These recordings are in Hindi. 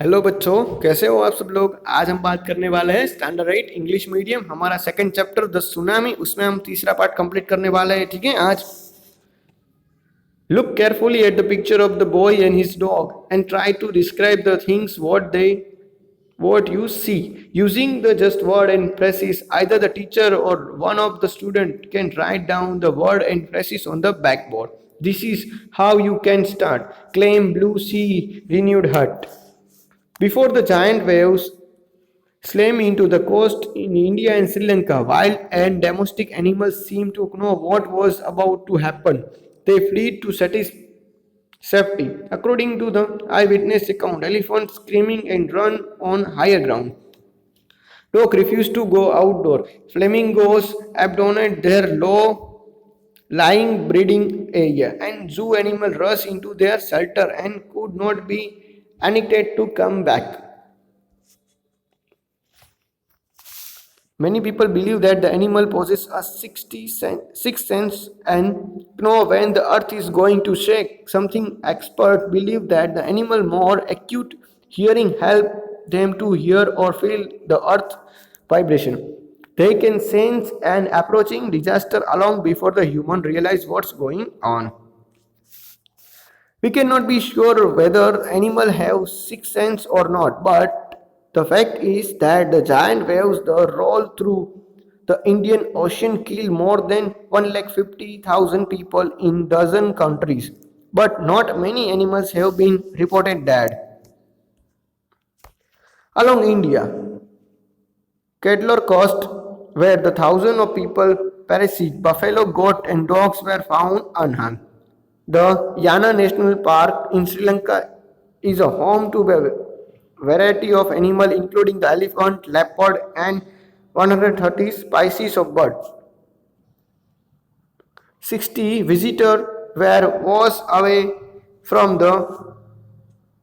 हेलो बच्चों, कैसे हो आप सब लोग। आज हम बात करने वाले हैं स्टैंडर्ड 8 इंग्लिश मीडियम, हमारा सेकंड चैप्टर द सुनामी। उसमें हम तीसरा पार्ट कंप्लीट करने वाले हैं। ठीक है, आज look carefully at the picture of the boy and his dog and try to describe the things what you see using the just word and phrases. Either the teacher or one of the student can write down the word and phrases on the backboard. This is how you can start. Claim blue sea renewed hut. Before the giant waves slam into the coast in India and Sri Lanka, wild and domestic animals seemed to know what was about to happen. They fled to safety. According to the eyewitness account, elephants screaming and run on higher ground. Dog refused to go outdoor. Flamingos abandoned their low lying breeding area, and zoo animals rushed into their shelter and could not be annexed to come back. Many people believe that the animal possesses a sixth sense and know when the earth is going to shake. Something experts believe that the animal more acute hearing help them to hear or feel the earth vibration. They can sense an approaching disaster long before the human realize what's going on. We cannot be sure whether animals have sixth sense or not, but the fact is that the giant waves that roll through the Indian Ocean kill more than 150,000 people in dozen countries. But not many animals have been reported dead. Along India, Kedlar Coast, where the thousands of people perished, buffalo, goat, and dogs were found unharmed. The Yana National Park in Sri Lanka is a home to a variety of animals, including the elephant, leopard, and 130 species of birds. 60 visitors were washed away from the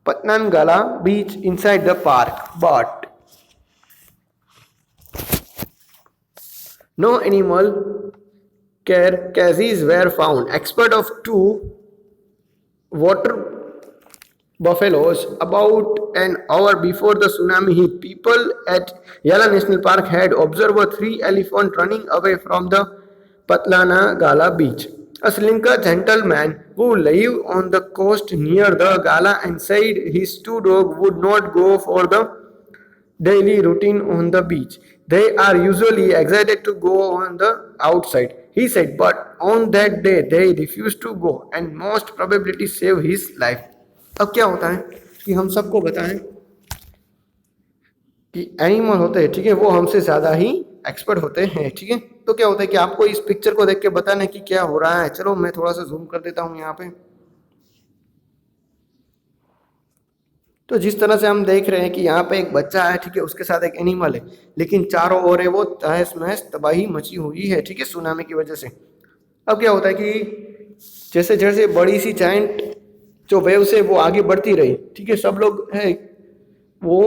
Patnangala beach inside the park, but no animal carcasses were found. Experts of two water buffaloes about an hour before the tsunami hit. People at Yala National Park had observed three elephants running away from the Patlana Gala beach. A Sri Lanka gentleman who lived on the coast near the Gala and said his two dogs would not go for the daily routine on the beach. They are usually excited to go on the outside, he said, but on that day they refused to go and most probability save his life. अब क्या होता है कि हम सबको बताएं कि एनिमल होते हैं, ठीक है, वो हमसे ज़्यादा ही एक्सपर्ट होते हैं। ठीक है, तो क्या होता है कि आपको इस पिक्चर को देख के बताना कि क्या हो रहा है। चलो मैं थोड़ा सा जूम कर देता हूँ यहाँ पे। तो जिस तरह से हम देख रहे हैं कि यहाँ पे एक बच्चा है, ठीक है, उसके साथ एक एनिमल है, लेकिन चारों ओर है वो तहस नहस तबाही मची हुई है, ठीक है, सुनामी की वजह से। अब क्या होता है कि जैसे जैसे बड़ी सी जाइंट जो वेव से वो आगे बढ़ती रही, ठीक है, सब लोग है वो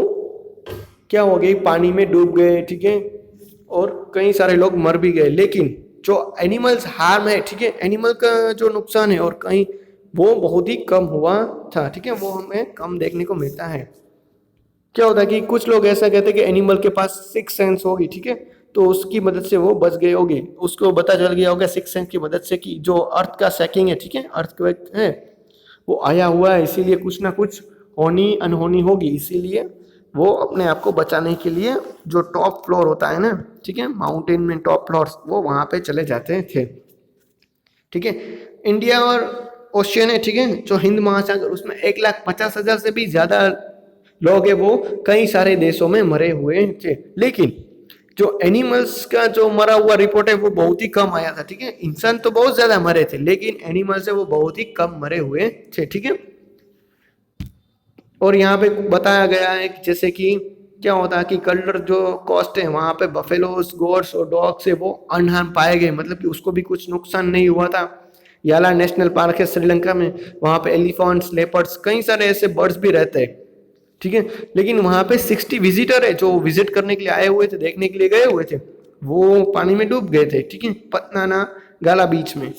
क्या हो गई, पानी में डूब गए, ठीक है, और कई सारे लोग मर भी गए। लेकिन जो एनिमल्स हार्म है, ठीक है, एनिमल का जो नुकसान है और कहीं वो बहुत ही कम हुआ था, ठीक है, वो हमें कम देखने को मिलता है। क्या होता है कि कुछ लोग ऐसा कहते हैं कि एनिमल के पास सिक्स सेंस होगी, ठीक है, तो उसकी मदद से वो बच गए होगी, उसको पता चल गया होगा सिक्स सेंस की मदद से कि जो अर्थ का सेकिंग है, ठीक है, अर्थक्वेक है वो आया हुआ है, इसीलिए कुछ ना कुछ होनी अनहोनी होगी, इसीलिए वो अपने आप को बचाने के लिए जो टॉप फ्लोर होता है ना, ठीक है, माउंटेन में टॉप फ्लोर, वो वहाँ पे चले जाते थे। ठीक है, इंडिया और ओशियन है, ठीक है, जो हिंद महासागर, उसमें 1,50,000 से भी ज़्यादा लोग हैं, वो कई सारे देशों में मरे हुए थे। लेकिन जो एनिमल्स का जो मरा हुआ रिपोर्ट है वो बहुत ही कम आया था। ठीक है, इंसान तो बहुत ज़्यादा मरे थे, लेकिन एनिमल से वो बहुत ही कम मरे हुए थे। ठीक है, और यहाँ पे बताया गया है कि जैसे कि क्या होता है कि कल्डर जो कॉस्ट है वहाँ पे बफेलोस, गोट्स और डॉग्स है वो अनहार्म पाए गए, मतलब कि उसको भी कुछ नुकसान नहीं हुआ था। याला नेशनल पार्क है श्रीलंका में, वहाँ पे एलिफेंट्स, लेपर्ड्स, कई सारे ऐसे बर्ड्स भी रहते हैं। ठीक है, लेकिन वहाँ पे 60 विजिटर है जो विजिट करने के लिए आए हुए थे, देखने के लिए गए हुए थे, वो पानी में डूब गए थे। ठीक है, पतनाना गाला बीच में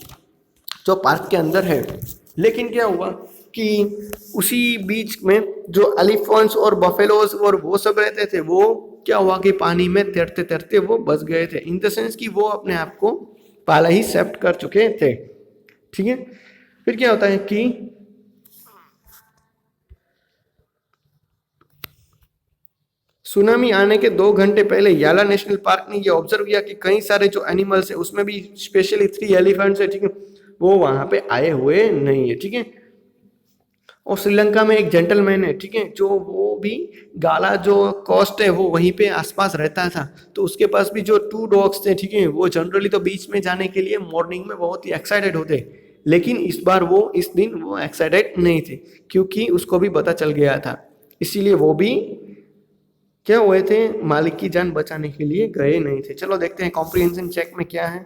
जो पार्क के अंदर है। लेकिन क्या हुआ कि उसी बीच में जो एलिफेंट्स और बफेलोज और वो सब रहते थे, वो क्या हुआ कि पानी में तैरते तैरते वो बच गए थे, इन द सेंस कि वो अपने आप को पहले ही सेप्ट कर चुके थे। ठीक है, फिर क्या होता है कि सुनामी आने के 2 घंटे पहले याला नेशनल पार्क ने ये ऑब्जर्व किया कि कई सारे जो एनिमल्स है उसमें भी स्पेशली 3 एलिफेंट्स है, ठीक है, वो वहां पे आए हुए नहीं है। ठीक है, और श्रीलंका में एक जेंटलमैन है, ठीक है, जो वो भी गाला जो कोस्ट है वो वहीं पे आसपास रहता था, तो उसके पास भी जो 2 डॉग्स थे, ठीक है, वो जनरली तो बीच में जाने के लिए मॉर्निंग में बहुत ही एक्साइटेड होते, लेकिन इस बार वो इस दिन वो एक्साइटेड नहीं थे क्योंकि उसको भी पता चल गया था, इसीलिए वो भी क्या हुए थे, मालिक की जान बचाने के लिए गए नहीं थे। चलो देखते हैं कॉम्प्रिहेंशन चेक में क्या है।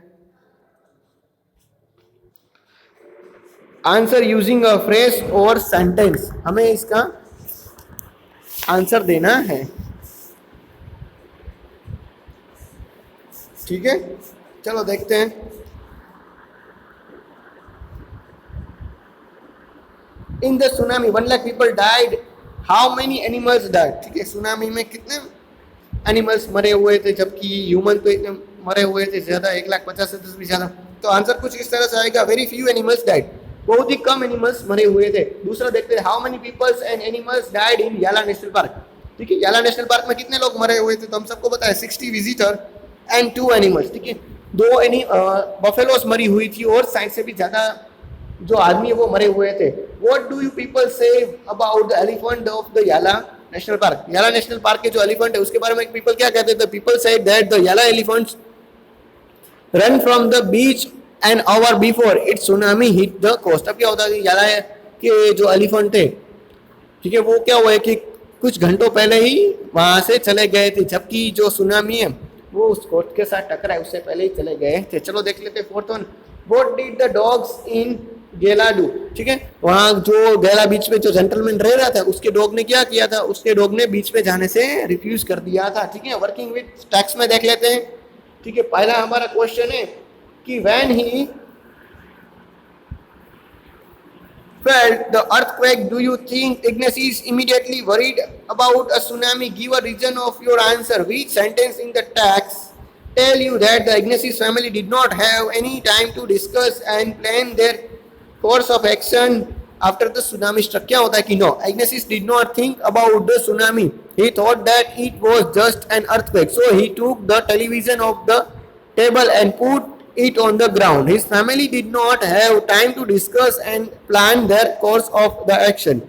आंसर यूजिंग अ फ्रेज और सेंटेंस, हमें इसका आंसर देना है। ठीक है, चलो देखते हैं। In the tsunami 1 lakh people died, how many animals died. ठीक है, सुनामी में कितने एनिमल्स मरे हुए थे, जबकि ह्यूमन तो इतने मरे हुए थे ज्यादा, 1,50,000 भी ज्यादा। तो आंसर कुछ इस तरह से आएगा, वेरी फ्यू एनिमल्स डाइड, बहुत ही कम एनिमल्स मरे हुए थे। दूसरा देखते हैं, how many peoples and animals died in Yala national park. ठीक है, याला नेशनल पार्क में कितने लोग मरे हुए थे, तो हम सबको पता है 60 विजिटर एंड 2 एनिमल्स। ठीक है, 2 बफेलोस मरी हुई थी और 60 से भी ज्यादा जो आदमी है वो मरे हुए थे। What do you people say about the elephant of the याला नेशनल पार्क। याला नेशनल पार्क के जो एलिफेंट है उसके बारे में पीपल क्या कहते थे, people said that the Yala elephants run from the beach an hour before it tsunami hit the coast. अब क्या होता है, याला के जो एलिफेंट थे, ठीक है, वो क्या हुआ है कि कुछ घंटों पहले ही वहां से चले गए थे, जबकि जो सुनामी है वो उस कोस्ट के साथ टकरा है उससे पहले ही चले गए थे। चलो देख लेते fourth one, what did the dogs in गेलाडू। ठीक है, वहां जो गेला बीच में जो जेंटलमैन रह रहा था उसके डॉग ने क्या किया था, उसके डॉग ने बीच में जाने से रिफ्यूज कर दिया था। ठीक है, वर्किंग विद टैक्स में देख लेते हैं। ठीक है, पहला हमारा क्वेश्चन है कि when he felt the earthquake, do you think Ignace is immediately worried about a tsunami? Give a reason of your answer. Which sentence in the text tell you that the Ignace's family did not have any time to discuss and plan their course of action after the tsunami struck? क्या होता है कि no, Ignace did not think about the tsunami. He thought that it was just an earthquake. So he took the television off the table and put it on the ground. His family did not have time to discuss and plan their course of the action.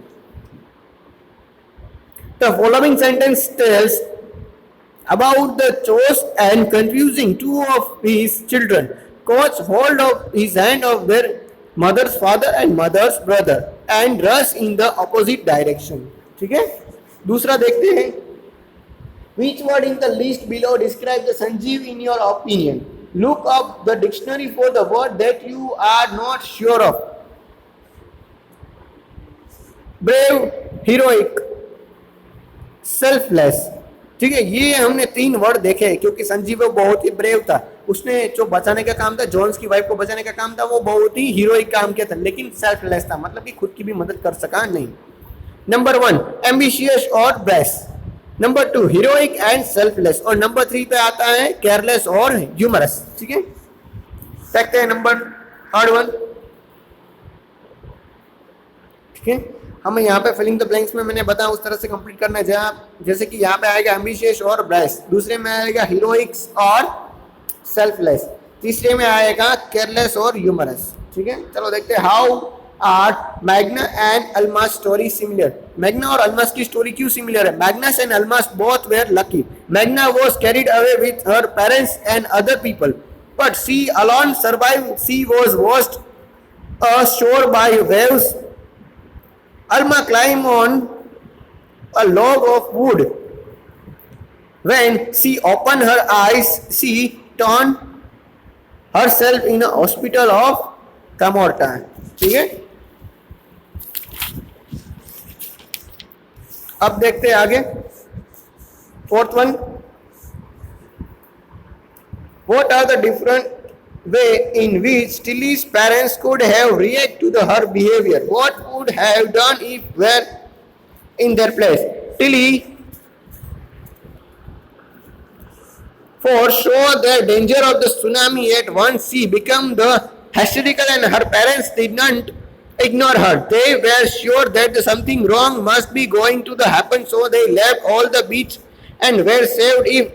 The following sentence tells about the chores and confusing two of his children. Coach hold of his hand of their mother's father and mother's brother and rush in the opposite direction. ठीक है, दूसरा देखते हैं, which word in the list below describe the Sanjeev in your opinion? Look up the dictionary for the word that you are not sure of. Brave, heroic, selfless. ठीक है, ये हमने 3 वर्ड देखे हैं क्योंकि संजीव बहुत ही ब्रेव था, उसने जो बचाने का काम था, जॉन्स की वाइफ को बचाने का काम था, वो बहुत ही हीरोइक काम किया था, लेकिन सेल्फलेस था, मतलब कि खुद की भी मदद कर सका नहीं। नंबर 1 एम्बिशियस और brace, number 2 heroic and selfless, और नंबर 3 पे आता है केयरलेस और ह्यूमरस। ठीक है, देखते हैं नंबर 3 ठीक है, हमें यहाँ पे फिलिंग द ब्लैंक्स में मैंने बताया उस तरह से कंप्लीट करना है, जैसे कि यहाँ पे आएगा एम्बिशियस और ब्रेस, दूसरे में आएगा हीरोइक्स और सेल्फलेस, तीसरे में आएगा केयरलेस और ह्यूमरस। ठीक है, चलो देखते हैं, how are Magna and Almas story similar. Magna और अल्मास की स्टोरी क्यों सिमिलर है? Magnus and Almas both were lucky. Magna was carried away with her parents and other people, but she alone survived. She was washed ashore by waves. Alma climbed on a log of wood. When she opened her eyes, she turned herself in a hospital of Camorta. ठीक है, अब देखते हैं आगे, 4th one, what are the different way in which Tilly's parents could have reacted to her behavior. What would have done if were in their place? Tilly foresaw the danger of the tsunami at once. She became the hysterical and her parents did not ignore her. They were sure that something wrong must be going to happen, so they left all the beach and were saved if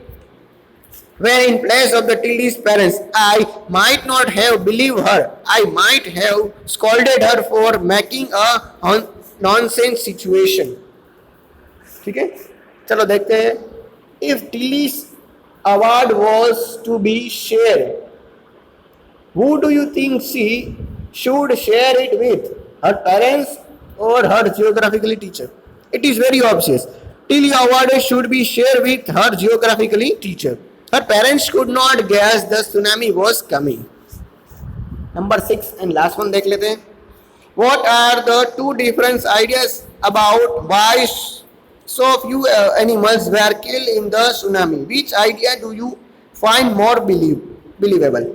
were in place of the Tilly's parents. I might not have believed her. I might have scolded her for making a nonsense situation. ठीक है, चलो देखते हैं. If Tilly's award was to be shared, who do you think she should share it with? Her parents or her geographically teacher? It is very obvious. Tilly award should be shared with her geographically teacher. Her parents could not guess the tsunami was coming. Number 6 and last one देख लेते हैं. What are the two different ideas about why so few animals were killed in the tsunami? Which idea do you find more believable?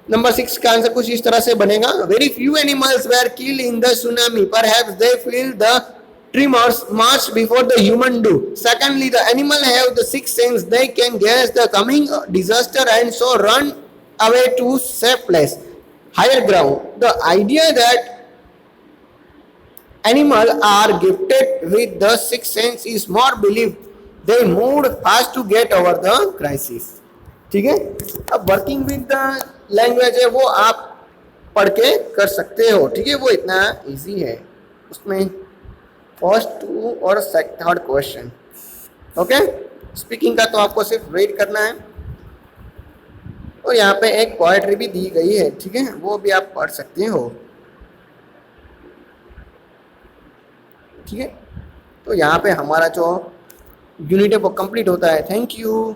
Number 6 का आंसर कुछ इस तरह से बनेगा. Very few animals were killed in the tsunami. Perhaps they feel the tremors much before the human do. Secondly, the animal have the sixth sense. They can guess the coming disaster and so run away to safe place, higher ground. The idea that animals are gifted with the sixth sense is more believed. They moved fast to get over the crisis. ठीक है. अब वर्किंग विद द लैंग्वेज है वो आप पढ़ के कर सकते हो. ठीक है, वो इतना इजी है. उसमें फर्स्ट 2 और थर्ड क्वेश्चन. ओके, स्पीकिंग का तो आपको सिर्फ वेट करना है. और यहाँ पे एक पोएट्री भी दी गई है. ठीक है, वो भी आप पढ़ सकते हो. ठीक है, तो यहाँ पे हमारा जो यूनिट है वो कंप्लीट होता है. Thank you.